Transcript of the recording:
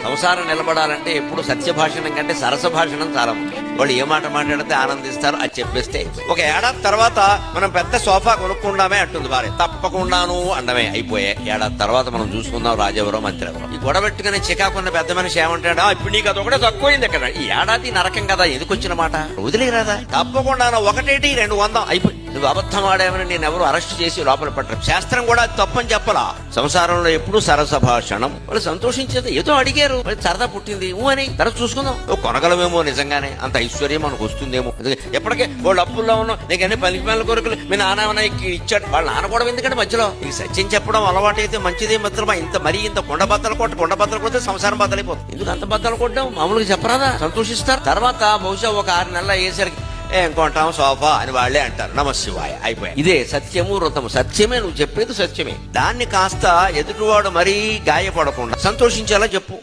సంసారం నిలబడాలంటే ఎప్పుడు సత్యభాషణం కంటే సరస భాషణం చాలా ముఖ్యం. వాళ్ళు ఏ మాట మాట్లాడితే ఆనందిస్తారు, అది చెప్పేస్తే. ఒక ఏడాది తర్వాత మనం పెద్ద సోఫా కొనుక్కుందామే అంటుంది భార్య. తప్పకుండాను అండమే. అయిపోయే ఏడాది తర్వాత మనం చూసుకుందాం రాజెవరో మంత్రి ఎవరో. ఈ గొడవెట్టుకుని చికాకున్న పెద్ద మనిషి ఏమంటాడా, ఇప్పుడు నీకు అదొకటే తక్కువైంది అక్కడ. ఈ ఏడాది నరకం కదా, ఎందుకు వచ్చిన మాట వదిలేరాదా? తప్పకుండా 1-200 అయిపోయి. నువ్వు అబద్ధం ఆడామని నేను ఎవరు అరెస్ట్ చేసి లోపల పట్టరు. శాస్త్రం కూడా తప్పని చెప్పలా. సంసారంలో ఎప్పుడు సరస భాషణం. వాళ్ళు సంతోషించేది, ఏదో అడిగారు, సరదా పుట్టింది అని తర్వాత చూసుకుందాం. కొనగలమేమో, నిజంగానే అంత ఐశ్వర్యం మనకు వస్తుందేమో. ఎప్పటికే వాళ్ళు అప్పుల్లో ఉన్నాం, నీకు అన్ని పనికి పనుల కొరకులు మీ నాన్న ఇచ్చాడు. వాళ్ళ నాన్న కూడా ఎందుకంటే మధ్యలో ఈ సత్యం చెప్పడం అలవాటు అయితే మంచిదే మిత్రమా. ఇంత కొండ బద్దలు కొడితే సంసారం బద్దలైపోతుంది. ఎందుకు అంత బద్దలు కొట్టడం? మామూలుగా చెప్పరాదా? సంతోషిస్తారు. తర్వాత బహుశా ఒక 6 నెలలు అయ్యేసరికి ఏం కొంటాం సోఫా అని వాళ్లే అంటారు. నమశివాయ అయిపోయాయి. ఇదే సత్యము వృతము. సత్యమే, నువ్వు చెప్పేది సత్యమే. దాన్ని కాస్త ఎదుటివాడు మరీ గాయపడకుండా సంతోషించేలా చెప్పు.